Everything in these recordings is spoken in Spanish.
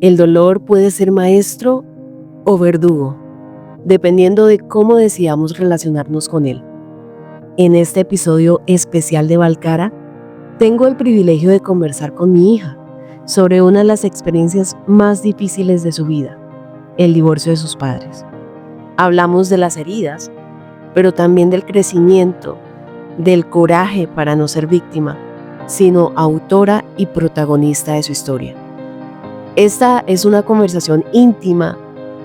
El dolor puede ser maestro o verdugo, dependiendo de cómo decidamos relacionarnos con él. En este episodio especial de Valcara, tengo el privilegio de conversar con mi hija sobre una de las experiencias más difíciles de su vida, el divorcio de sus padres. Hablamos de las heridas, pero también del crecimiento, del coraje para no ser víctima, sino autora y protagonista de su historia. Esta es una conversación íntima,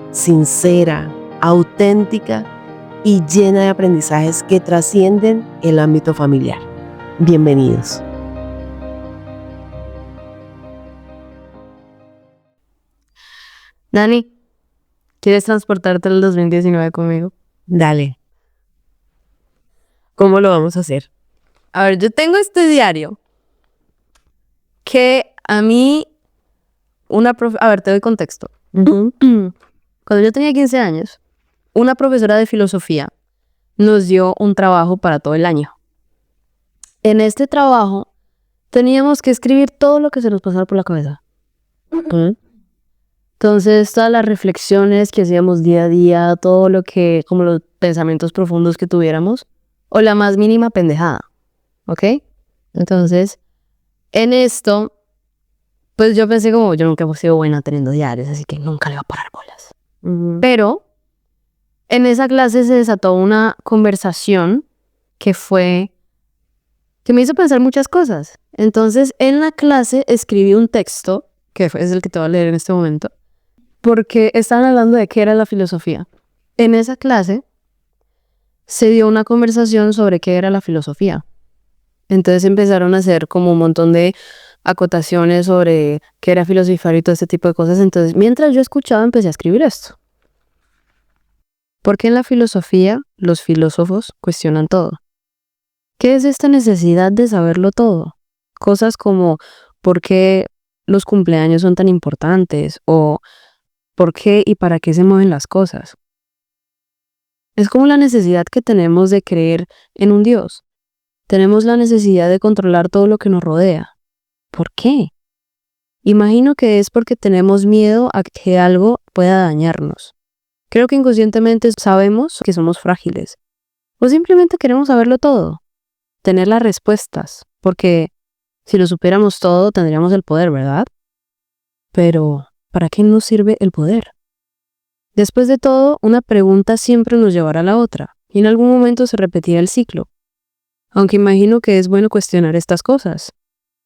sincera, auténtica y llena de aprendizajes que trascienden el ámbito familiar. Bienvenidos. Dani, ¿quieres transportarte al 2019 conmigo? Dale. ¿Cómo lo vamos a hacer? A ver, yo tengo este diario que a mí a ver, te doy contexto. Cuando yo tenía 15 años, una profesora de filosofía nos dio un trabajo para todo el año. En este trabajo teníamos que escribir todo lo que se nos pasara por la cabeza. Entonces, todas las reflexiones que hacíamos día a día, todo lo que, como los pensamientos profundos que tuviéramos, o la más mínima pendejada, ¿ok? Entonces, en esto, pues yo pensé como, yo nunca he sido buena teniendo diarios, así que nunca le voy a parar bolas. Pero, en esa clase se desató una conversación que me hizo pensar muchas cosas. Entonces, en la clase escribí un texto, es el que te voy a leer en este momento, porque estaban hablando de qué era la filosofía. En esa clase se dio una conversación sobre qué era la filosofía. Entonces empezaron a hacer como un montón de acotaciones sobre qué era filosofar y todo este tipo de cosas. Entonces, mientras yo escuchaba, empecé a escribir esto. Porque en la filosofía los filósofos cuestionan todo. ¿Qué es esta necesidad de saberlo todo? Cosas como ¿por qué los cumpleaños son tan importantes? O ¿por qué y para qué se mueven las cosas? Es como la necesidad que tenemos de creer en un Dios. Tenemos la necesidad de controlar todo lo que nos rodea. ¿Por qué? Imagino que es porque tenemos miedo a que algo pueda dañarnos. Creo que inconscientemente sabemos que somos frágiles. O simplemente queremos saberlo todo. Tener las respuestas. Porque si lo supiéramos todo, tendríamos el poder, ¿verdad? Pero, ¿para qué nos sirve el poder? Después de todo, una pregunta siempre nos llevará a la otra. Y en algún momento se repetirá el ciclo. Aunque imagino que es bueno cuestionar estas cosas.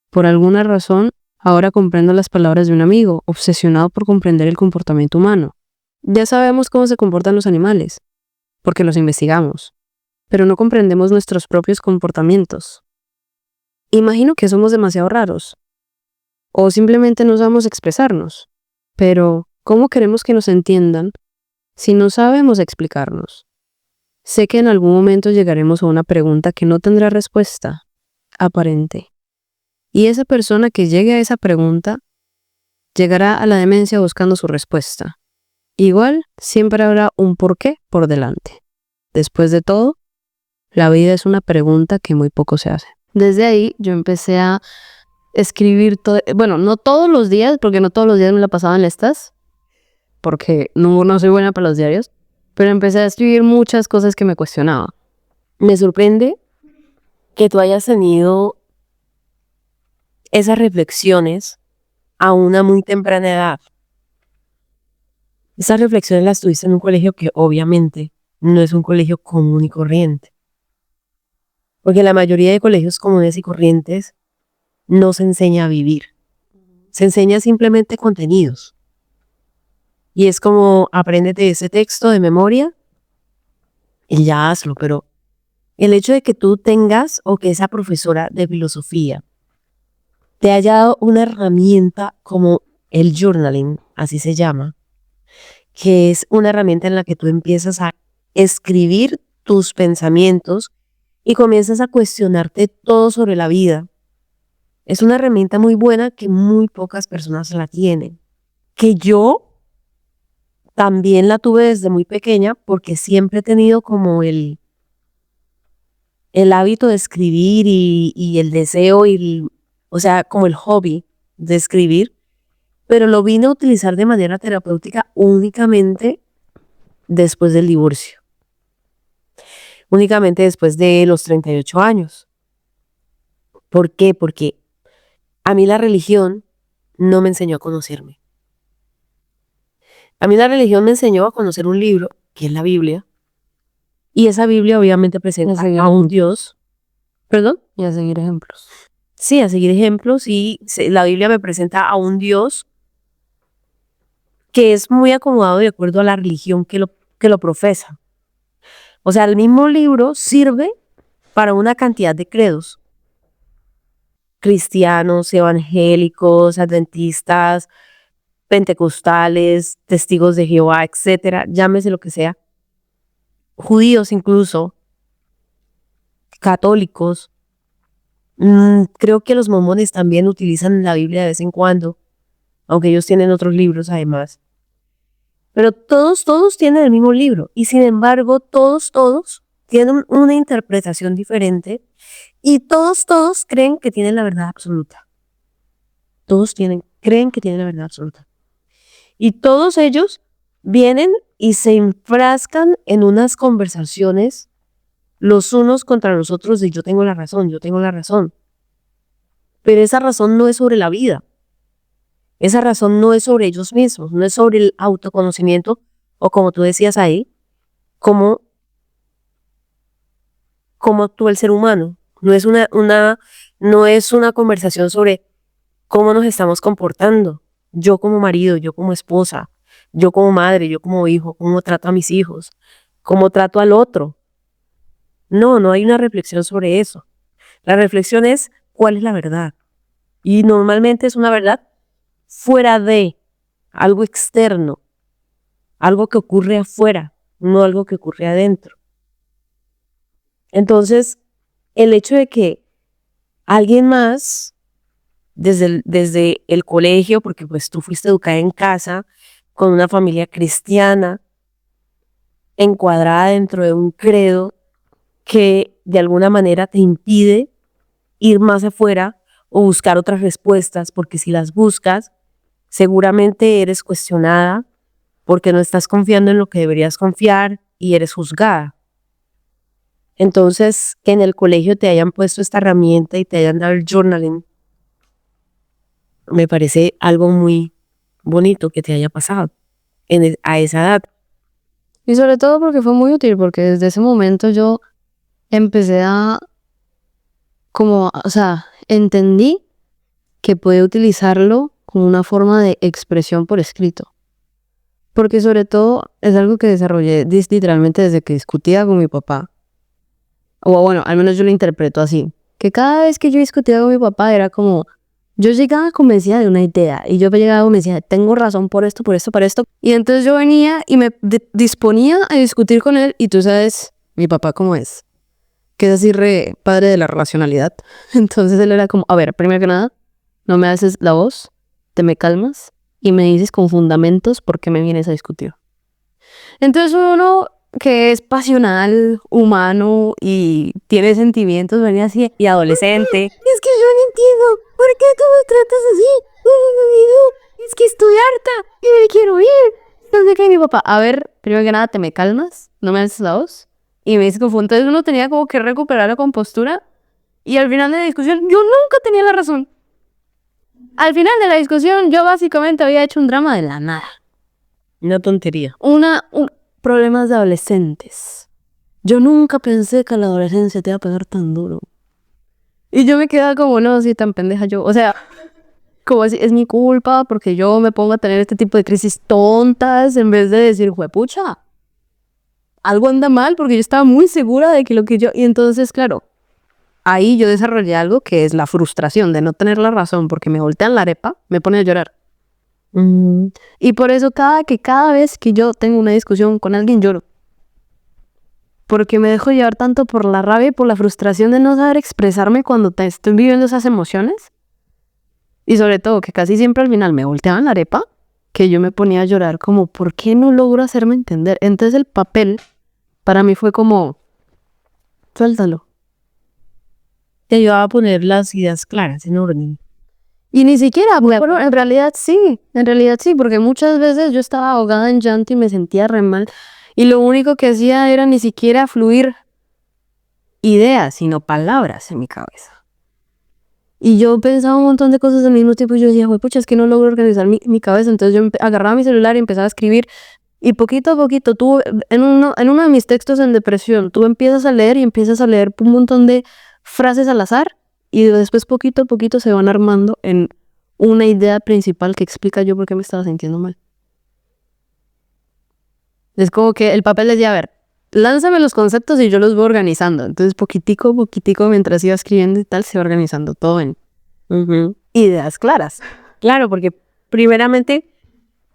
Por alguna razón, ahora comprendo las palabras de un amigo, obsesionado por comprender el comportamiento humano. Ya sabemos cómo se comportan los animales, porque los investigamos, pero no comprendemos nuestros propios comportamientos. Imagino que somos demasiado raros, o simplemente no sabemos expresarnos. Pero, ¿cómo queremos que nos entiendan si no sabemos explicarnos? Sé que en algún momento llegaremos a una pregunta que no tendrá respuesta aparente. Y esa persona que llegue a esa pregunta llegará a la demencia buscando su respuesta. Igual, siempre habrá un porqué por delante. Después de todo, la vida es una pregunta que muy poco se hace. Desde ahí yo empecé a escribir no todos los días, porque no todos los días me la pasaba en estas, porque no soy buena para los diarios, pero empecé a escribir muchas cosas que me cuestionaba. Me sorprende que tú hayas tenido esas reflexiones a una muy temprana edad. Esas reflexiones las tuviste en un colegio que obviamente no es un colegio común y corriente. Porque en la mayoría de colegios comunes y corrientes no se enseña a vivir. Se enseña simplemente contenidos. Y es como, apréndete ese texto de memoria y ya hazlo. Pero el hecho de que tú tengas o que esa profesora de filosofía te haya dado una herramienta como el journaling, así se llama, que es una herramienta en la que tú empiezas a escribir tus pensamientos y comienzas a cuestionarte todo sobre la vida. Es una herramienta muy buena que muy pocas personas la tienen. Que yo también la tuve desde muy pequeña porque siempre he tenido como el hábito de escribir y el deseo o sea, como el hobby de escribir. pero lo vine a utilizar de manera terapéutica únicamente después del divorcio. Únicamente después de los 38 años. ¿Por qué? Porque a mí la religión no me enseñó a conocerme. A mí la religión me enseñó a conocer un libro, que es la Biblia, y esa Biblia obviamente presenta a un Dios. ¿Perdón? Y a seguir ejemplos. Sí, a seguir ejemplos, y la Biblia me presenta a un Dios que es muy acomodado de acuerdo a la religión que lo profesa. O sea, el mismo libro sirve para una cantidad de credos. Cristianos, evangélicos, adventistas, pentecostales, testigos de Jehová, etcétera, llámese lo que sea. Judíos incluso, católicos. Creo que los mormones también utilizan la Biblia de vez en cuando, aunque ellos tienen otros libros además. Pero todos tienen el mismo libro, y sin embargo todos tienen una interpretación diferente, y todos creen que tienen la verdad absoluta. Creen que tienen la verdad absoluta. Y todos ellos vienen y se enfrascan en unas conversaciones los unos contra los otros de yo tengo la razón. Pero esa razón no es sobre la vida. Esa razón no es sobre ellos mismos, no es sobre el autoconocimiento, o como tú decías ahí, cómo actúa el ser humano. No es no es una conversación sobre cómo nos estamos comportando. Yo como marido, yo como esposa, yo como madre, yo como hijo, cómo trato a mis hijos, cómo trato al otro. No hay una reflexión sobre eso. La reflexión es cuál es la verdad. Y normalmente es una verdad fuera de algo externo, algo que ocurre afuera, no algo que ocurre adentro. Entonces, el hecho de que alguien más, desde el colegio, porque pues tú fuiste educada en casa, con una familia cristiana, encuadrada dentro de un credo que de alguna manera te impide ir más afuera o buscar otras respuestas, porque si las buscas, seguramente eres cuestionada porque no estás confiando en lo que deberías confiar y eres juzgada. Entonces, que en el colegio te hayan puesto esta herramienta y te hayan dado el journaling, me parece algo muy bonito que te haya pasado a esa edad. Y sobre todo porque fue muy útil, porque desde ese momento yo empecé entendí que podía utilizarlo como una forma de expresión por escrito. Porque sobre todo es algo que desarrollé literalmente desde que discutía con mi papá. O bueno, al menos yo lo interpreto así. Que cada vez que yo discutía con mi papá era como, yo llegaba convencida de una idea. Y yo llegaba convencida, tengo razón por esto, por esto. Y entonces yo venía y me disponía a discutir con él. Y tú sabes, mi papá cómo es. Que es así padre de la racionalidad. Entonces él era como, a ver, primero que nada, no me haces la voz, te me calmas y me dices con fundamentos por qué me vienes a discutir. Entonces uno que es pasional, humano y tiene sentimientos, venía así, y adolescente. Es que yo no entiendo, ¿por qué tú me tratas así? Es que estoy harta y me quiero ir. Entonces que mi papá, a ver, primero que nada, te me calmas, no me haces la voz. Y me dice que entonces uno tenía como que recuperar la compostura. Y al final de la discusión, yo nunca tenía la razón. Al final de la discusión, yo básicamente había hecho un drama de la nada. Una tontería. Problemas de adolescentes. Yo nunca pensé que la adolescencia te iba a pegar tan duro. Y yo me quedaba como, no, sí, tan pendeja yo. O sea, como es mi culpa porque yo me pongo a tener este tipo de crisis tontas en vez de decir, juepucha, algo anda mal, porque yo estaba muy segura de que lo que yo... Y entonces, claro, ahí yo desarrollé algo que es la frustración de no tener la razón porque me voltean la arepa, me pone a llorar. Y por eso cada vez que yo tengo una discusión con alguien lloro. Porque me dejo llevar tanto por la rabia y por la frustración de no saber expresarme cuando estoy viviendo esas emociones. Y sobre todo que casi siempre al final me volteaban la arepa, que yo me ponía a llorar como, ¿por qué no logro hacerme entender? Entonces el papel para mí fue como, suéltalo. Te ayudaba a poner las ideas claras, en orden. Y ni siquiera, bueno, en realidad sí, porque muchas veces yo estaba ahogada en llanto y me sentía re mal. Y lo único que hacía era ni siquiera fluir ideas, sino palabras en mi cabeza. Y yo pensaba un montón de cosas al mismo tiempo y yo decía, pucha, es que no logro organizar mi cabeza. Entonces yo agarraba mi celular y empezaba a escribir. Y poquito a poquito, tú, en uno de mis textos en depresión, tú empiezas a leer y empiezas a leer un montón de frases al azar y después poquito a poquito se van armando en una idea principal que explica yo por qué me estaba sintiendo mal. Es como que el papel decía, a ver, lánzame los conceptos y yo los voy organizando. Entonces poquitico a poquitico, mientras iba escribiendo y tal, se iba organizando todo en ideas claras. Claro, porque primeramente,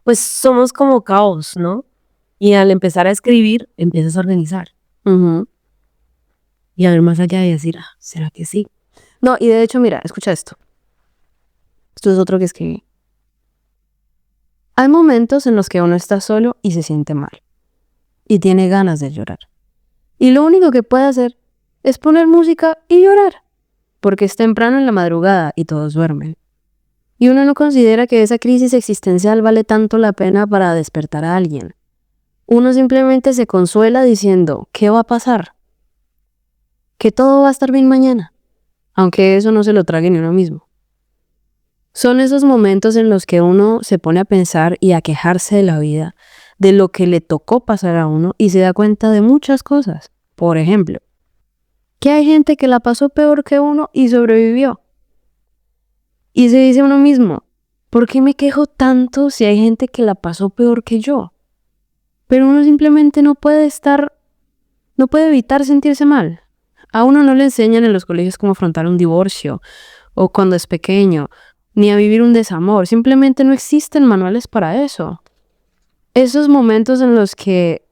pues somos como caos, ¿no? Y al empezar a escribir, empiezas a organizar. Y a ver más allá de decir, ¿será que sí? No, y de hecho, mira, escucha esto. Esto es otro que escribí. Hay momentos en los que uno está solo y se siente mal. Y tiene ganas de llorar. Y lo único que puede hacer es poner música y llorar. Porque es temprano en la madrugada y todos duermen. Y uno no considera que esa crisis existencial vale tanto la pena para despertar a alguien. Uno simplemente se consuela diciendo, ¿qué va a pasar? Que todo va a estar bien mañana. Aunque eso no se lo trague ni uno mismo. Son esos momentos en los que uno se pone a pensar y a quejarse de la vida, de lo que le tocó pasar a uno y se da cuenta de muchas cosas. Por ejemplo, que hay gente que la pasó peor que uno y sobrevivió. Y se dice a uno mismo, ¿por qué me quejo tanto si hay gente que la pasó peor que yo? Pero uno simplemente no puede evitar sentirse mal. A uno no le enseñan en los colegios cómo afrontar un divorcio o cuando es pequeño, ni a vivir un desamor. Simplemente no existen manuales para eso. Esos momentos en los que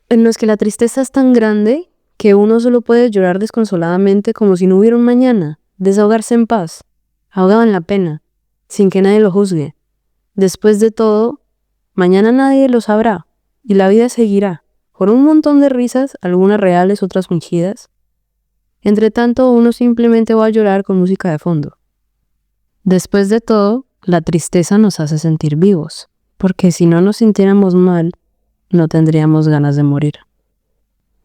la tristeza es tan grande que uno solo puede llorar desconsoladamente como si no hubiera un mañana, desahogarse en paz, ahogado en la pena, sin que nadie lo juzgue. Después de todo, mañana nadie lo sabrá y la vida seguirá, con un montón de risas, algunas reales, otras fingidas. Entre tanto, uno simplemente va a llorar con música de fondo. Después de todo, la tristeza nos hace sentir vivos, porque si no nos sintiéramos mal, no tendríamos ganas de morir.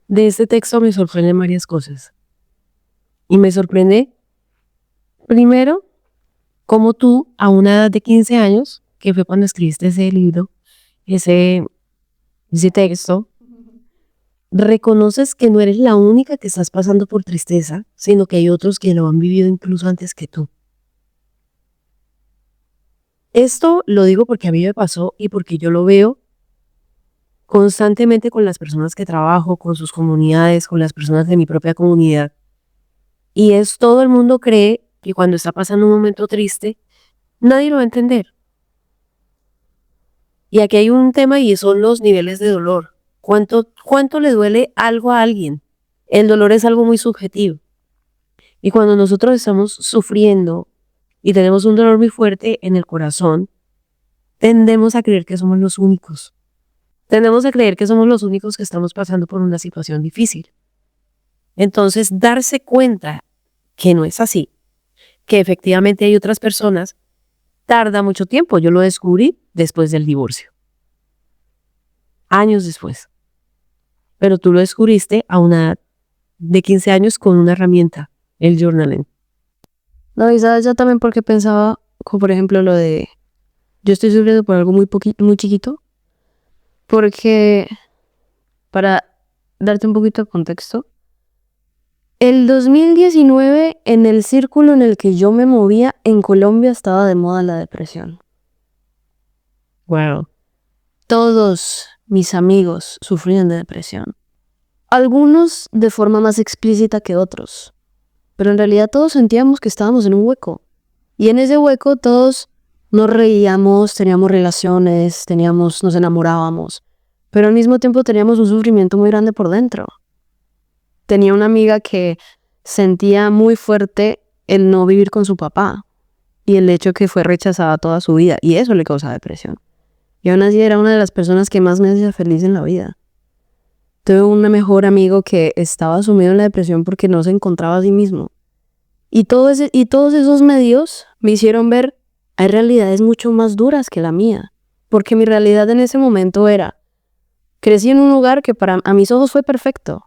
De este texto me sorprenden varias cosas. Y me sorprende, primero, cómo tú, a una edad de 15 años, que fue cuando escribiste ese libro, ese texto, reconoces que no eres la única que estás pasando por tristeza, sino que hay otros que lo han vivido incluso antes que tú. Esto lo digo porque a mí me pasó y porque yo lo veo constantemente con las personas que trabajo, con sus comunidades, con las personas de mi propia comunidad. Y es todo el mundo cree que cuando está pasando un momento triste, nadie lo va a entender. Y aquí hay un tema y son los niveles de dolor. ¿Cuánto le duele algo a alguien? El dolor es algo muy subjetivo. Y cuando nosotros estamos sufriendo y tenemos un dolor muy fuerte en el corazón, tendemos a creer que somos los únicos. Tendemos a creer que somos los únicos que estamos pasando por una situación difícil. Entonces, darse cuenta que no es así, que efectivamente hay otras personas, tarda mucho tiempo. Yo lo descubrí después del divorcio. Años después. Pero tú lo descubriste a una edad de 15 años con una herramienta, el journaling. No, y sabes ya también porque pensaba, como por ejemplo lo de, yo estoy sufriendo por algo muy chiquito, porque, para darte un poquito de contexto, el 2019, en el círculo en el que yo me movía, en Colombia estaba de moda la depresión. Wow. Todos mis amigos sufrían de depresión. Algunos de forma más explícita que otros. Pero en realidad todos sentíamos que estábamos en un hueco. Y en ese hueco todos nos reíamos, teníamos relaciones, nos enamorábamos. Pero al mismo tiempo teníamos un sufrimiento muy grande por dentro. Tenía una amiga que sentía muy fuerte el no vivir con su papá. Y el hecho que fue rechazada toda su vida. Y eso le causaba depresión. Y aún así era una de las personas que más me hacía feliz en la vida. Tuve un mejor amigo que estaba sumido en la depresión porque no se encontraba a sí mismo. Y todos esos medios me hicieron ver, hay realidades mucho más duras que la mía. Porque mi realidad en ese momento era, crecí en un lugar que a mis ojos fue perfecto.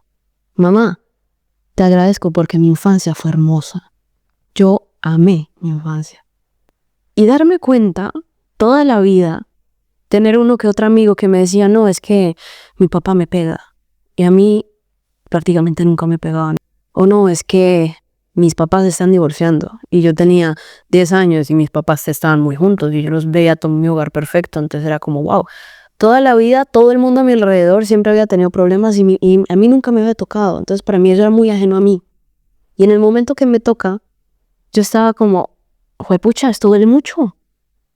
Mamá, te agradezco porque mi infancia fue hermosa. Yo amé mi infancia. Y darme cuenta, toda la vida, tener uno que otro amigo que me decía, no, es que mi papá me pega. Y a mí prácticamente nunca me pegaban. O no, es que mis papás se están divorciando. Y yo tenía 10 años y mis papás estaban muy juntos y yo los veía todo mi hogar perfecto. Entonces era como, wow. Toda la vida, todo el mundo a mi alrededor siempre había tenido problemas y a mí nunca me había tocado. Entonces para mí eso era muy ajeno a mí. Y en el momento que me toca, yo estaba como, juepucha, esto duele mucho.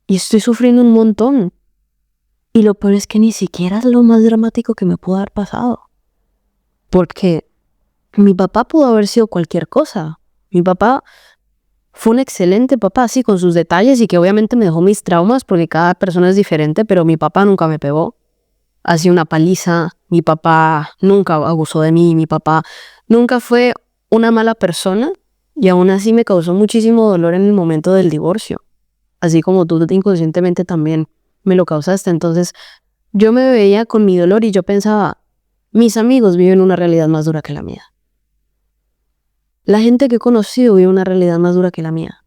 Y estoy sufriendo un montón. Y lo peor es que ni siquiera es lo más dramático que me pudo haber pasado. Porque mi papá pudo haber sido cualquier cosa. Mi papá fue un excelente papá, sí, con sus detalles y que obviamente me dejó mis traumas porque cada persona es diferente, pero mi papá nunca me pegó. Hacía una paliza, mi papá nunca abusó de mí, mi papá nunca fue una mala persona y aún así me causó muchísimo dolor en el momento del divorcio. Así como tú inconscientemente también me lo causaste. Entonces yo me veía con mi dolor y yo pensaba, mis amigos viven una realidad más dura que la mía. La gente que he conocido vive una realidad más dura que la mía.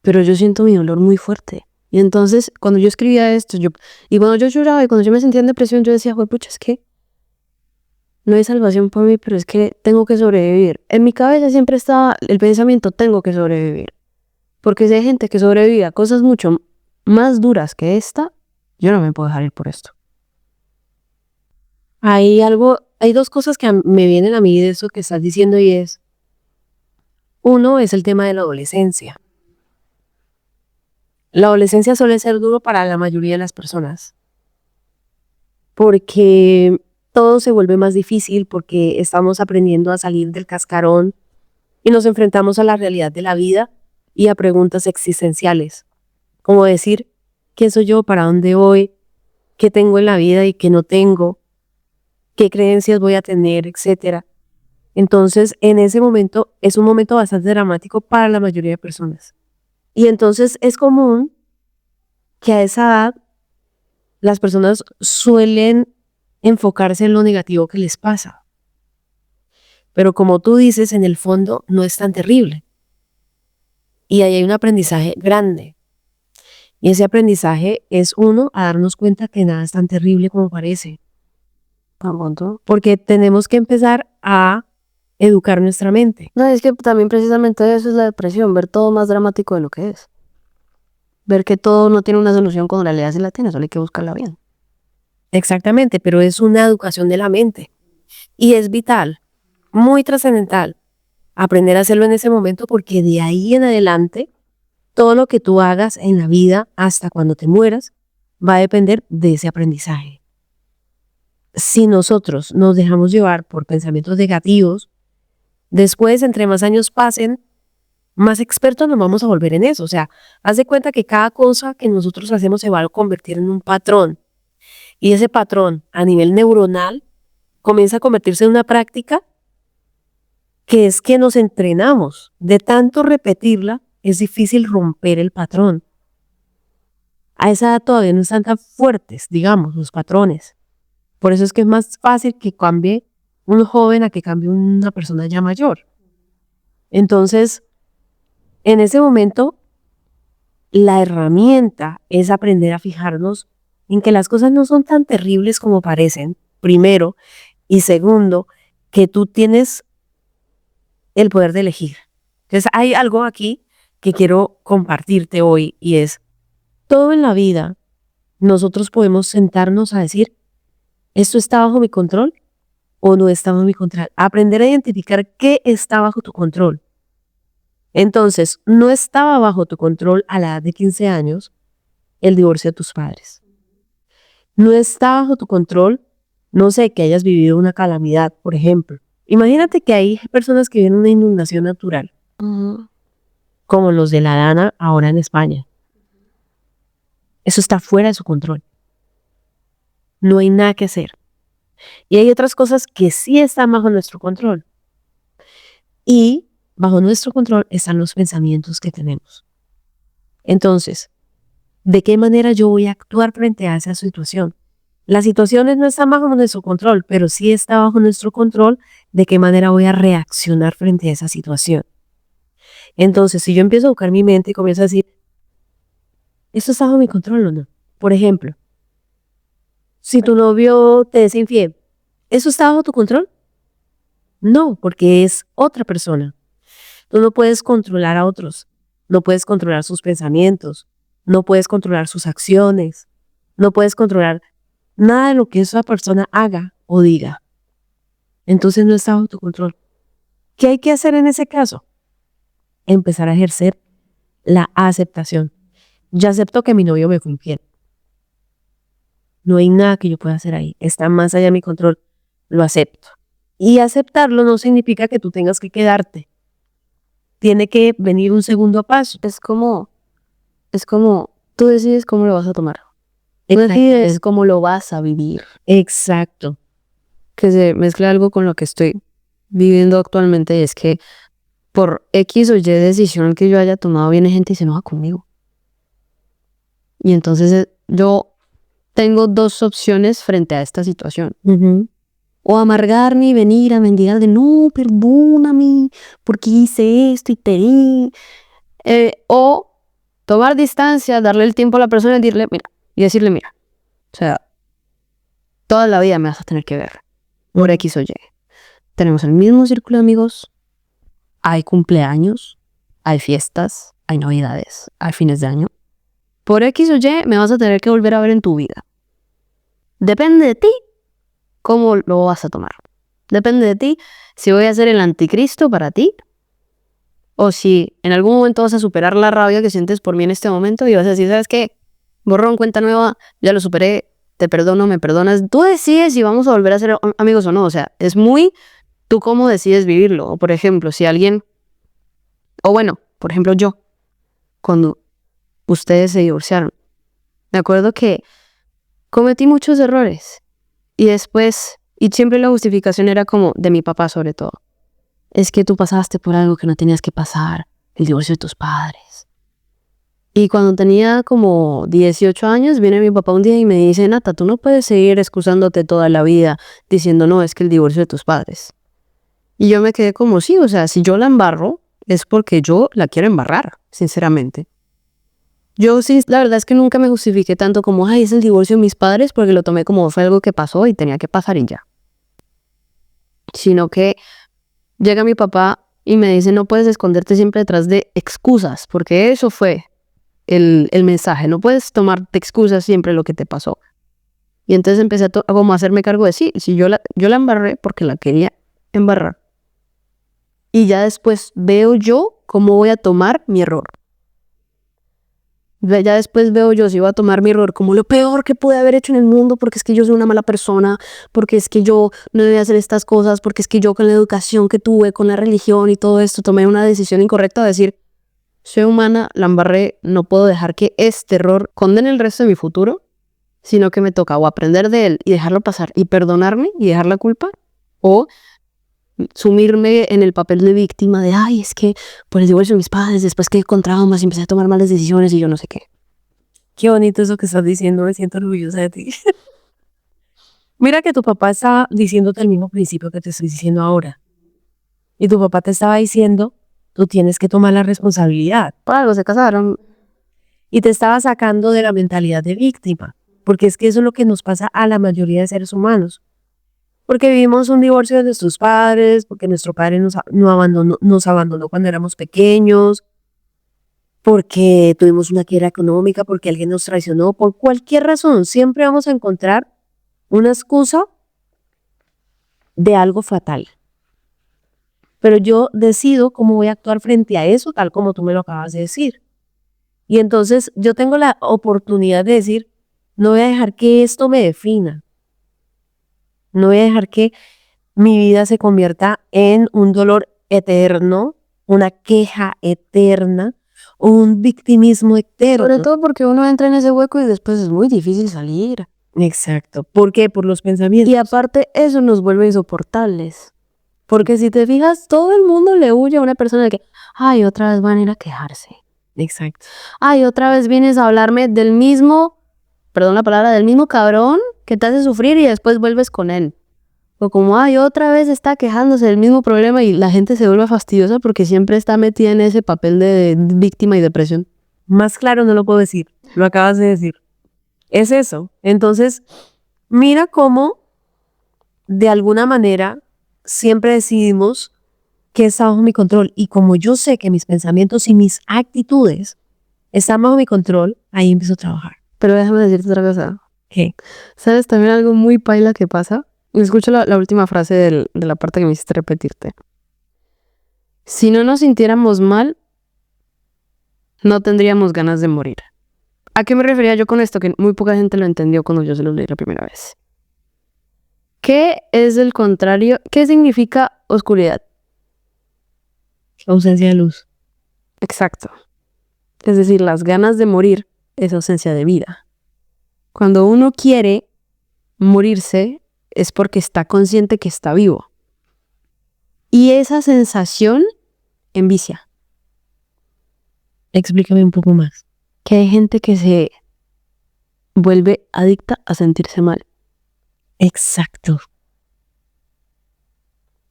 Pero yo siento mi dolor muy fuerte. Y entonces, cuando yo escribía esto, y cuando yo lloraba y cuando yo me sentía en depresión, yo decía, pucha, es que no hay salvación para mí, pero es que tengo que sobrevivir. En mi cabeza siempre estaba el pensamiento, tengo que sobrevivir. Porque si hay gente que sobrevive a cosas mucho más duras que esta, yo no me puedo dejar ir por esto. Hay dos cosas que me vienen a mí de eso que estás diciendo y es, uno es el tema de la adolescencia. La adolescencia suele ser duro para la mayoría de las personas, porque todo se vuelve más difícil, porque estamos aprendiendo a salir del cascarón y nos enfrentamos a la realidad de la vida y a preguntas existenciales, como decir, ¿quién soy yo? ¿Para dónde voy? ¿Qué tengo en la vida y qué no tengo? ¿Qué creencias voy a tener? Etcétera. Entonces, en ese momento es un momento bastante dramático para la mayoría de personas. Y entonces es común que a esa edad las personas suelen enfocarse en lo negativo que les pasa. Pero como tú dices, en el fondo no es tan terrible. Y ahí hay un aprendizaje grande. Y ese aprendizaje es uno, a darnos cuenta que nada es tan terrible como parece. Porque tenemos que empezar a educar nuestra mente. No, es que también precisamente eso es la depresión, ver todo más dramático de lo que es. Ver que todo no tiene una solución cuando la realidad sí la tiene, solo hay que buscarla bien. Exactamente, pero es una educación de la mente. Y es vital, muy trascendental, aprender a hacerlo en ese momento porque de ahí en adelante, todo lo que tú hagas en la vida hasta cuando te mueras va a depender de ese aprendizaje. Si nosotros nos dejamos llevar por pensamientos negativos, después, entre más años pasen, más expertos nos vamos a volver en eso. O sea, haz de cuenta que cada cosa que nosotros hacemos se va a convertir en un patrón. Y ese patrón a nivel neuronal comienza a convertirse en una práctica que es que nos entrenamos. De tanto repetirla, es difícil romper el patrón. A esa edad todavía no están tan fuertes, digamos, los patrones. Por eso es que es más fácil que cambie un joven a que cambie una persona ya mayor. Entonces, en ese momento, la herramienta es aprender a fijarnos en que las cosas no son tan terribles como parecen, primero, y segundo, que tú tienes el poder de elegir. Entonces, hay algo aquí que quiero compartirte hoy y es, todo en la vida, nosotros podemos sentarnos a decir, ¿esto está bajo mi control o no está bajo mi control? Aprender a identificar qué está bajo tu control. Entonces, no estaba bajo tu control a la edad de 15 años el divorcio de tus padres. No está bajo tu control, no sé, que hayas vivido una calamidad, por ejemplo. Imagínate que hay personas que viven una inundación natural, como los de la Dana ahora en España. Eso está fuera de su control. No hay nada que hacer. Y hay otras cosas que sí están bajo nuestro control. Y bajo nuestro control están los pensamientos que tenemos. Entonces, ¿de qué manera yo voy a actuar frente a esa situación? Las situaciones no están bajo nuestro control, pero sí está bajo nuestro control de qué manera voy a reaccionar frente a esa situación. Entonces, si yo empiezo a buscar mi mente y comienzo a decir, ¿esto está bajo mi control o no? Por ejemplo, si tu novio te es infiel, ¿eso está bajo tu control? No, porque es otra persona. Tú no puedes controlar a otros, no puedes controlar sus pensamientos, no puedes controlar sus acciones, no puedes controlar nada de lo que esa persona haga o diga. Entonces no está bajo tu control. ¿Qué hay que hacer en ese caso? Empezar a ejercer la aceptación. Ya acepto que mi novio me fue infiel. No hay nada que yo pueda hacer ahí. Está más allá de mi control. Lo acepto. Y aceptarlo no significa que tú tengas que quedarte. Tiene que venir un segundo paso. Es como, tú decides cómo lo vas a tomar. Tú decides cómo lo vas a vivir. Exacto. Que se mezcla algo con lo que estoy viviendo actualmente, y es que por X o Y decisión que yo haya tomado, viene gente y se enoja conmigo. Y entonces yo tengo dos opciones frente a esta situación. O amargarme y venir a mendigar de no, perdóname, porque hice esto y te di. O tomar distancia, darle el tiempo a la persona y decirle, mira, o sea, toda la vida me vas a tener que ver por X o Y. Tenemos el mismo círculo de amigos, hay cumpleaños, hay fiestas, hay navidades, hay fines de año. Por X o Y me vas a tener que volver a ver en tu vida. Depende de ti cómo lo vas a tomar. Depende de ti si voy a ser el anticristo para ti, o si en algún momento vas a superar la rabia que sientes por mí en este momento y vas a decir, ¿sabes qué? Borrón, cuenta nueva, ya lo superé, te perdono, me perdonas. Tú decides si vamos a volver a ser amigos o no. O sea, es muy tú cómo decides vivirlo. O por ejemplo, si alguien, o bueno, por ejemplo yo, cuando ustedes se divorciaron, me acuerdo que cometí muchos errores y después, y siempre la justificación era como de mi papá sobre todo. Es que tú pasaste por algo que no tenías que pasar, el divorcio de tus padres. Y cuando tenía como 18 años, viene mi papá un día y me dice, Nata, tú no puedes seguir excusándote toda la vida diciendo, no, es que el divorcio de tus padres. Y yo me quedé como, sí, o sea, si yo la embarro, es porque yo la quiero embarrar, sinceramente. Yo sí, la verdad es que nunca me justifiqué tanto como, ay, es el divorcio de mis padres, porque lo tomé como fue algo que pasó y tenía que pasar y ya. Sino que llega mi papá y me dice, no puedes esconderte siempre detrás de excusas, porque eso fue el mensaje. No puedes tomarte excusas siempre lo que te pasó. Y entonces empecé a como a hacerme cargo de sí, si yo la embarré porque la quería embarrar. Y ya después veo yo cómo voy a tomar mi error. Ya después veo yo si voy a tomar mi error como lo peor que pude haber hecho en el mundo, porque es que yo soy una mala persona, porque es que yo no debía hacer estas cosas, porque es que yo con la educación que tuve, con la religión y todo esto, tomé una decisión incorrecta de decir, soy humana, la embarré, no puedo dejar que este error condene el resto de mi futuro, sino que me toca o aprender de él y dejarlo pasar y perdonarme y dejar la culpa, o sumirme en el papel de víctima de, ay, es que por el divorcio de mis padres, después que con traumas empecé a tomar malas decisiones y yo no sé qué. Qué bonito eso que estás diciendo, me siento orgullosa de ti. Mira que tu papá estaba diciéndote el mismo principio que te estoy diciendo ahora. Y tu papá te estaba diciendo, tú tienes que tomar la responsabilidad. Por algo se casaron. Y te estaba sacando de la mentalidad de víctima. Porque es que eso es lo que nos pasa a la mayoría de seres humanos. Porque vivimos un divorcio de nuestros padres, porque nuestro padre nos abandonó cuando éramos pequeños, porque tuvimos una quiebra económica, porque alguien nos traicionó, por cualquier razón, siempre vamos a encontrar una excusa de algo fatal. Pero yo decido cómo voy a actuar frente a eso, tal como tú me lo acabas de decir. Y entonces yo tengo la oportunidad de decir, no voy a dejar que esto me defina. No voy a dejar que mi vida se convierta en un dolor eterno, una queja eterna, un victimismo eterno. Sobre todo porque uno entra en ese hueco y después es muy difícil salir. Exacto. ¿Por qué? Por los pensamientos. Y aparte eso nos vuelve insoportables. Porque si te fijas, todo el mundo le huye a una persona de que, ay, otra vez van a ir a quejarse. Exacto. Ay, otra vez vienes a hablarme del mismo, perdón la palabra, del mismo cabrón que te hace sufrir y después vuelves con él. O como, ay, otra vez está quejándose del mismo problema y la gente se vuelve fastidiosa porque siempre está metida en ese papel de víctima y depresión. Más claro no lo puedo decir, lo acabas de decir. Es eso. Entonces, mira cómo de alguna manera siempre decidimos que está bajo mi control. Y como yo sé que mis pensamientos y mis actitudes están bajo mi control, ahí empiezo a trabajar. Pero déjame decirte otra cosa. ¿Qué? ¿Sabes también algo muy paila que pasa? Escucha la última frase de la parte que me hiciste repetirte. Si no nos sintiéramos mal, no tendríamos ganas de morir. ¿A qué me refería yo con esto? Que muy poca gente lo entendió cuando yo se lo leí la primera vez. ¿Qué es el contrario? ¿Qué significa oscuridad? Ausencia de luz. Exacto. Es decir, las ganas de morir es ausencia de vida. Cuando uno quiere morirse es porque está consciente que está vivo. Y esa sensación envicia. Explícame un poco más. Que hay gente que se vuelve adicta a sentirse mal. Exacto.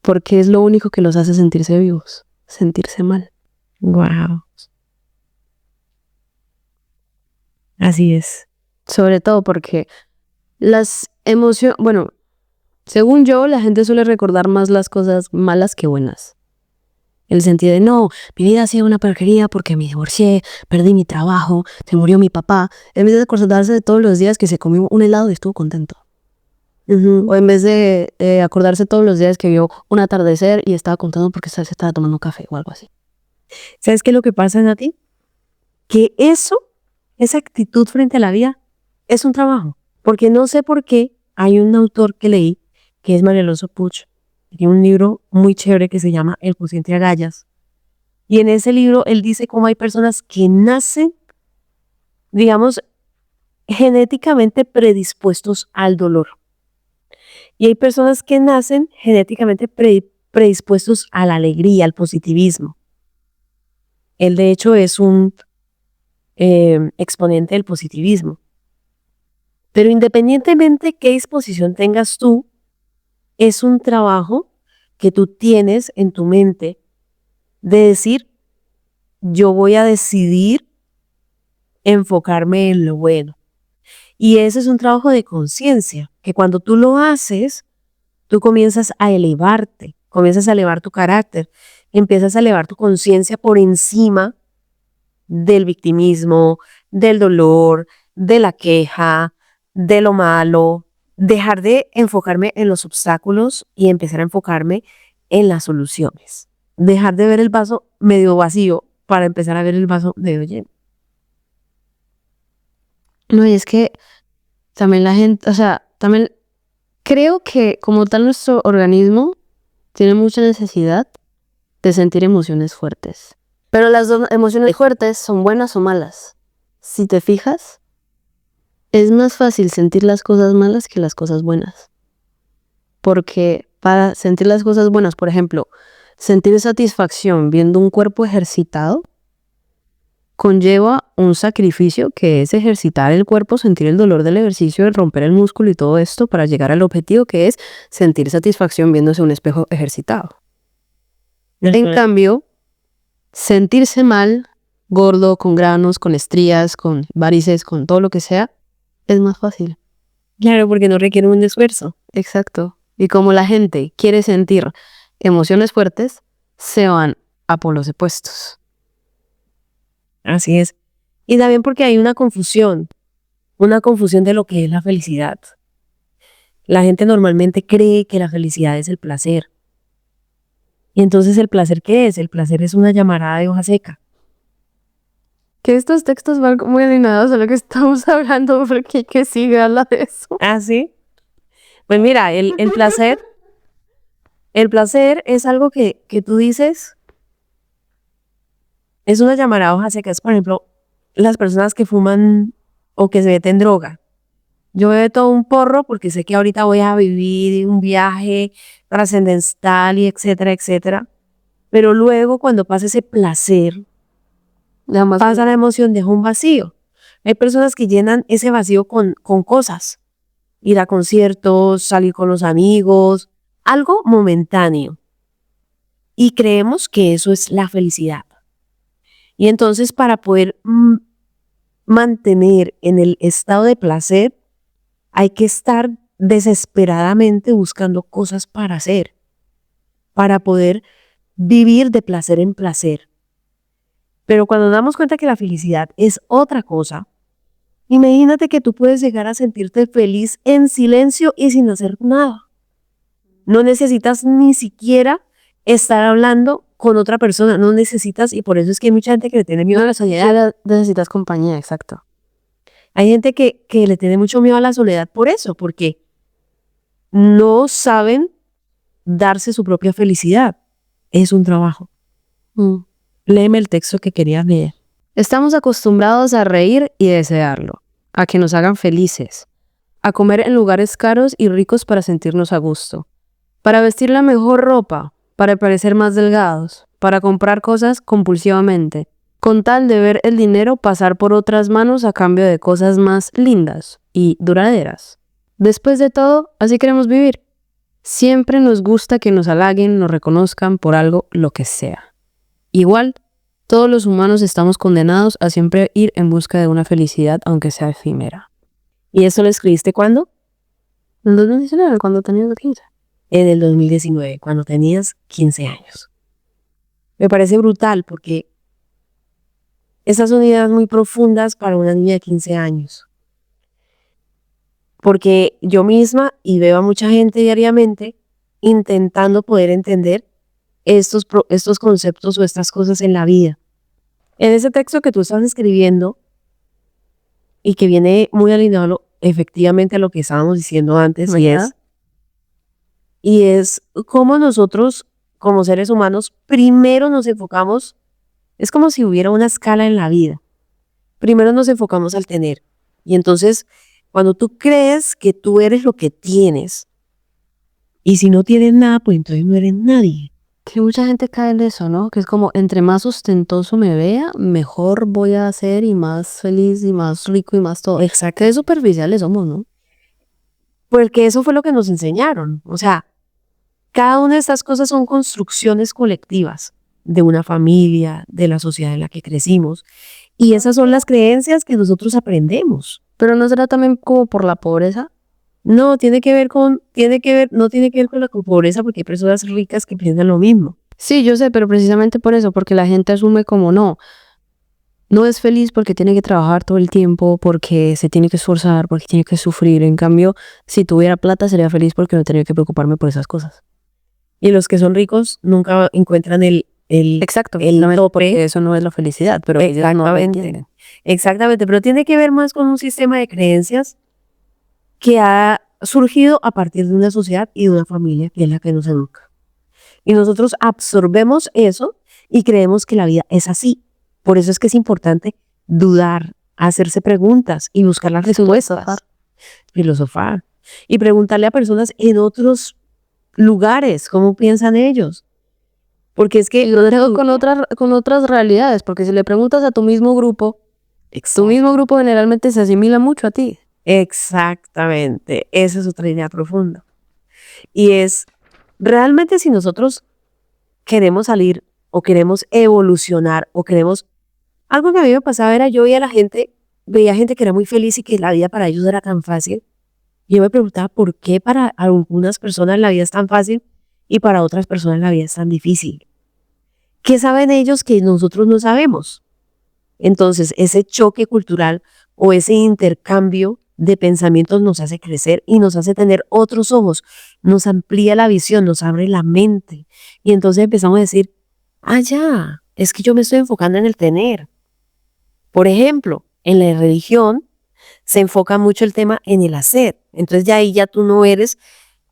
Porque es lo único que los hace sentirse vivos. Sentirse mal. Wow. Así es. Sobre todo porque las emociones, bueno, según yo, la gente suele recordar más las cosas malas que buenas. El sentido de, no, mi vida ha sido una porquería porque me divorcié, perdí mi trabajo, se murió mi papá. En vez de acordarse de todos los días que se comió un helado y estuvo contento. O en vez de acordarse todos los días que vio un atardecer y estaba contento porque se estaba tomando un café o algo así. ¿Sabes qué es lo que pasa, Nati? Que eso, esa actitud frente a la vida, es un trabajo. Porque no sé por qué hay un autor que leí, que es María Alonso Puig, que tiene un libro muy chévere que se llama El cociente agallas. Y en ese libro él dice cómo hay personas que nacen, digamos, genéticamente predispuestos al dolor. Y hay personas que nacen genéticamente predispuestos a la alegría, al positivismo. Él de hecho es un exponente del positivismo. Pero independientemente qué disposición tengas tú, es un trabajo que tú tienes en tu mente de decir, yo voy a decidir enfocarme en lo bueno. Y ese es un trabajo de conciencia, que cuando tú lo haces, tú comienzas a elevarte, comienzas a elevar tu carácter, empiezas a elevar tu conciencia por encima del victimismo, del dolor, de la queja, de lo malo, dejar de enfocarme en los obstáculos y empezar a enfocarme en las soluciones. Dejar de ver el vaso medio vacío para empezar a ver el vaso medio lleno. No, y es que también la gente, o sea, también creo que como tal nuestro organismo tiene mucha necesidad de sentir emociones fuertes. Pero las dos emociones fuertes son buenas o malas. Si te fijas, es más fácil sentir las cosas malas que las cosas buenas. Porque para sentir las cosas buenas, por ejemplo, sentir satisfacción viendo un cuerpo ejercitado, conlleva un sacrificio que es ejercitar el cuerpo, sentir el dolor del ejercicio, romper el músculo y todo esto para llegar al objetivo que es sentir satisfacción viéndose un espejo ejercitado. En cambio, sentirse mal, gordo, con granos, con estrías, con varices, con todo lo que sea, es más fácil. Claro, porque no requiere un esfuerzo. Exacto. Y como la gente quiere sentir emociones fuertes, se van a polos opuestos. Así es. Y también porque hay una confusión de lo que es la felicidad. La gente normalmente cree que la felicidad es el placer. Y entonces, ¿el placer qué es? El placer es una llamarada de hoja seca. Que estos textos van muy alineados a lo que estamos hablando, porque que sigue habla de eso. ¿Ah, sí? Pues mira, el placer es algo que tú dices, es una llamarada de hoja seca. Es, por ejemplo, las personas que fuman o que se meten droga. Yo bebo todo un porro porque sé que ahorita voy a vivir un viaje trascendental y etcétera, etcétera. Pero luego cuando pasa ese placer, Jamás. Pasa la emoción, deja un vacío. Hay personas que llenan ese vacío con cosas. Ir a conciertos, salir con los amigos, algo momentáneo. Y creemos que eso es la felicidad. Y entonces para poder mantener en el estado de placer, hay que estar desesperadamente buscando cosas para hacer, para poder vivir de placer en placer. Pero cuando nos damos cuenta que la felicidad es otra cosa, imagínate que tú puedes llegar a sentirte feliz en silencio y sin hacer nada. No necesitas ni siquiera estar hablando con otra persona, no necesitas, y por eso es que hay mucha gente que le tiene miedo a la soledad. Necesitas compañía, exacto. Hay gente que le tiene mucho miedo a la soledad por eso, porque no saben darse su propia felicidad. Es un trabajo. Léeme el texto que querías leer. Estamos acostumbrados a reír y desearlo, a que nos hagan felices, a comer en lugares caros y ricos para sentirnos a gusto, para vestir la mejor ropa, para parecer más delgados, para comprar cosas compulsivamente, con tal de ver el dinero pasar por otras manos a cambio de cosas más lindas y duraderas. Después de todo, así queremos vivir. Siempre nos gusta que nos halaguen, nos reconozcan por algo, lo que sea. Igual, todos los humanos estamos condenados a siempre ir en busca de una felicidad, aunque sea efímera. ¿Y eso lo escribiste cuándo? En 2019, cuando tenías 15. En el 2019, cuando tenías 15 años. Me parece brutal porque esas son ideas muy profundas para una niña de 15 años. Porque yo misma, y veo a mucha gente diariamente, intentando poder entender estos conceptos o estas cosas en la vida. En ese texto que tú estás escribiendo, y que viene muy alineado efectivamente a lo que estábamos diciendo antes, y es cómo nosotros, como seres humanos, primero nos enfocamos, es como si hubiera una escala en la vida. Primero nos enfocamos al tener. Y entonces, cuando tú crees que tú eres lo que tienes, y si no tienes nada, pues entonces no eres nadie. Que mucha gente cae en eso, ¿no? Que es como, entre más ostentoso me vea, mejor voy a ser y más feliz y más rico y más todo. Exacto. Qué superficiales somos, ¿no? Porque eso fue lo que nos enseñaron. O sea, cada una de estas cosas son construcciones colectivas de una familia, de la sociedad en la que crecimos. Y esas son las creencias que nosotros aprendemos. Pero ¿no será también como por la pobreza? No, no tiene que ver con la pobreza, porque hay personas ricas que piensan lo mismo. Sí, yo sé, pero precisamente por eso, porque la gente asume como no es feliz porque tiene que trabajar todo el tiempo, porque se tiene que esforzar, porque tiene que sufrir. En cambio, si tuviera plata sería feliz porque no tendría que preocuparme por esas cosas. Y los que son ricos nunca encuentran Exacto, porque eso no es la felicidad, pero ellos no lo entienden. Exactamente, pero tiene que ver más con un sistema de creencias que ha surgido a partir de una sociedad y de una familia que es la que nos educa. Y nosotros absorbemos eso y creemos que la vida es así. Por eso es que es importante dudar, hacerse preguntas y buscar las respuestas. Filosofar. Y preguntarle a personas en otros lugares cómo piensan ellos. Porque es que con otras realidades, porque si le preguntas a tu mismo grupo, tu mismo grupo generalmente se asimila mucho a ti. Exactamente, esa es otra idea profunda. Y es, realmente si nosotros queremos salir o queremos evolucionar o queremos, algo que a mí me pasaba era, yo veía gente que era muy feliz y que la vida para ellos era tan fácil. Y yo me preguntaba por qué para algunas personas la vida es tan fácil y para otras personas la vida es tan difícil. ¿Qué saben ellos que nosotros no sabemos? Entonces, ese choque cultural o ese intercambio de pensamientos nos hace crecer y nos hace tener otros ojos, nos amplía la visión, nos abre la mente. Y entonces empezamos a decir, ya, es que yo me estoy enfocando en el tener. Por ejemplo, en la religión se enfoca mucho el tema en el hacer. Entonces ya ahí ya tú no eres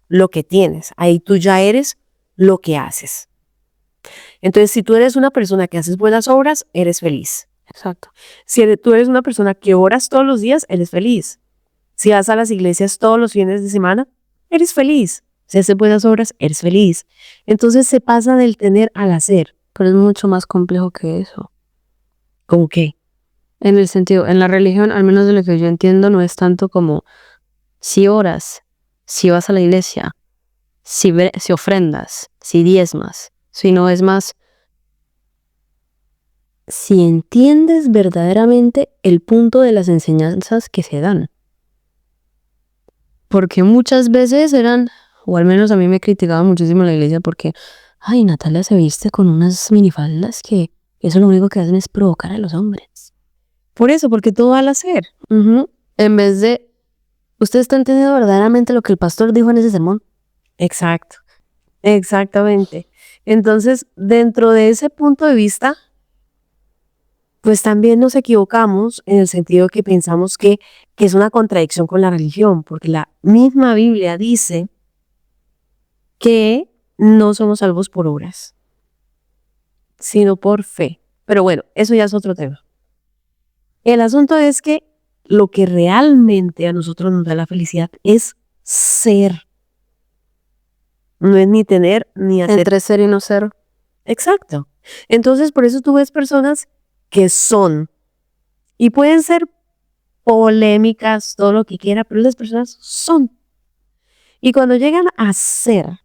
lo que tienes, ahí tú ya eres lo que haces. Entonces, si tú eres una persona que haces buenas obras, eres feliz. Exacto. Si tú eres una persona que oras todos los días, eres feliz. Si vas a las iglesias todos los fines de semana, eres feliz. Si haces buenas obras, eres feliz. Entonces se pasa del tener al hacer. Pero es mucho más complejo que eso. ¿Cómo qué? En el sentido, en la religión, al menos de lo que yo entiendo, no es tanto como si oras, si vas a la iglesia, si ofrendas, si diezmas, sino es más si entiendes verdaderamente el punto de las enseñanzas que se dan. Porque muchas veces eran, o al menos a mí me criticaba muchísimo la iglesia porque, ay, Natalia se viste con unas minifaldas que eso lo único que hacen es provocar a los hombres. Por eso, porque todo va al hacer. En vez de, ¿usted está entendiendo verdaderamente lo que el pastor dijo en ese sermón? Exacto, exactamente. Entonces, dentro de ese punto de vista, pues también nos equivocamos en el sentido que pensamos que es una contradicción con la religión, porque la misma Biblia dice que no somos salvos por obras, sino por fe. Pero bueno, eso ya es otro tema. El asunto es que lo que realmente a nosotros nos da la felicidad es ser. No es ni tener ni hacer. Entre ser y no ser. Exacto. Entonces, por eso tú ves personas que son y pueden ser polémicas, todo lo que quiera, pero las personas son. Y cuando llegan a ser,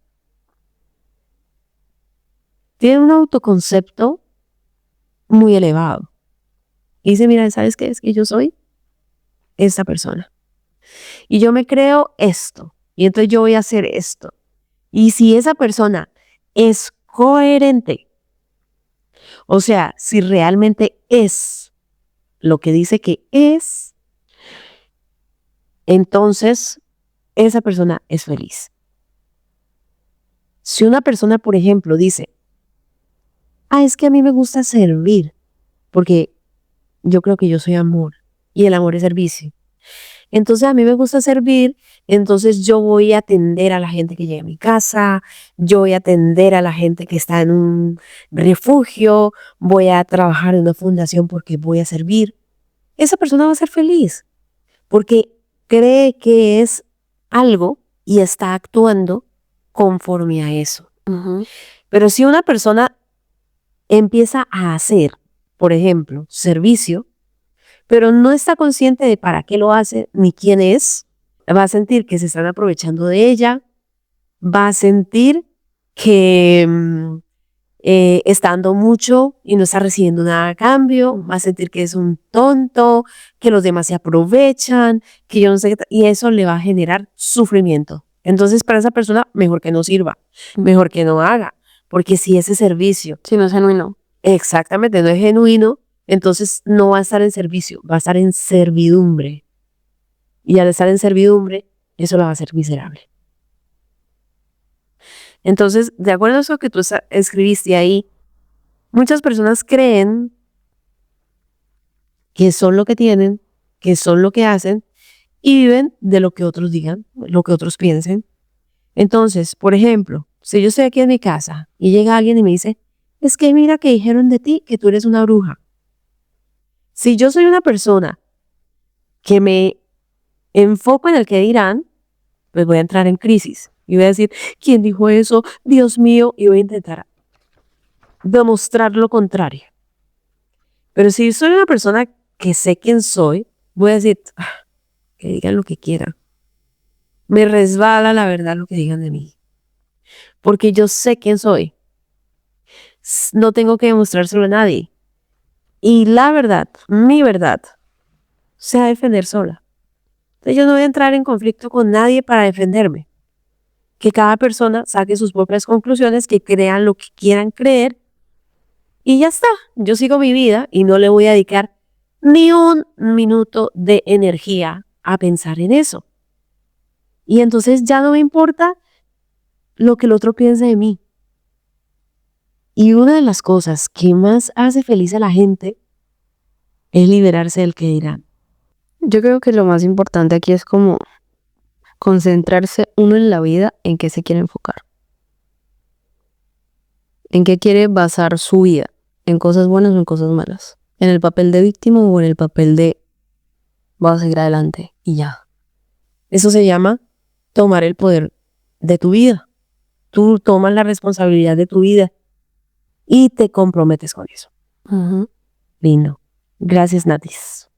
tienen un autoconcepto muy elevado. Y dice, mira, ¿sabes qué? Es que yo soy esta persona. Y yo me creo esto. Y entonces yo voy a hacer esto. Y si esa persona es coherente, o sea, si realmente es lo que dice que es, entonces esa persona es feliz. Si una persona, por ejemplo, dice, es que a mí me gusta servir, porque yo creo que yo soy amor, y el amor es servicio. Entonces a mí me gusta servir, entonces yo voy a atender a la gente que llega a mi casa, yo voy a atender a la gente que está en un refugio, voy a trabajar en una fundación porque voy a servir. Esa persona va a ser feliz, porque cree que es algo y está actuando conforme a eso. Pero si una persona empieza a hacer, por ejemplo, servicio, pero no está consciente de para qué lo hace ni quién es, va a sentir que se están aprovechando de ella, va a sentir que está dando mucho y no está recibiendo nada a cambio, va a sentir que es un tonto, que los demás se aprovechan, que yo no sé qué, y eso le va a generar sufrimiento. Entonces, para esa persona, mejor que no sirva, mejor que no haga, porque si ese servicio, Si no es genuino. exactamente, no es genuino, entonces no va a estar en servicio, va a estar en servidumbre. Y al estar en servidumbre, eso la va a hacer miserable. Entonces, de acuerdo a eso que tú escribiste ahí, muchas personas creen que son lo que tienen, que son lo que hacen y viven de lo que otros digan, lo que otros piensen. Entonces, por ejemplo, si yo estoy aquí en mi casa y llega alguien y me dice, es que mira que dijeron de ti que tú eres una bruja. Si yo soy una persona que me enfoco en el que dirán, pues voy a entrar en crisis y voy a decir, ¿quién dijo eso? Dios mío, y voy a intentar demostrar lo contrario. Pero si soy una persona que sé quién soy, voy a decir, que digan lo que quieran. Me resbala la verdad lo que digan de mí. Porque yo sé quién soy. No tengo que demostrárselo a nadie. Y la verdad, mi verdad, se va a defender sola. Entonces yo no voy a entrar en conflicto con nadie para defenderme. Que cada persona saque sus propias conclusiones, que crean lo que quieran creer. Y ya está. Yo sigo mi vida y no le voy a dedicar ni un minuto de energía a pensar en eso. Y entonces ya no me importa lo que el otro piense de mí. Y una de las cosas que más hace feliz a la gente es liberarse del que dirán. Yo creo que lo más importante aquí es como concentrarse uno en la vida en qué se quiere enfocar. En qué quiere basar su vida. En cosas buenas o en cosas malas. En el papel de víctima o en el papel de vas a seguir adelante y ya. Eso se llama tomar el poder de tu vida. Tú tomas la responsabilidad de tu vida y te comprometes con eso. Lindo. Gracias, Natis.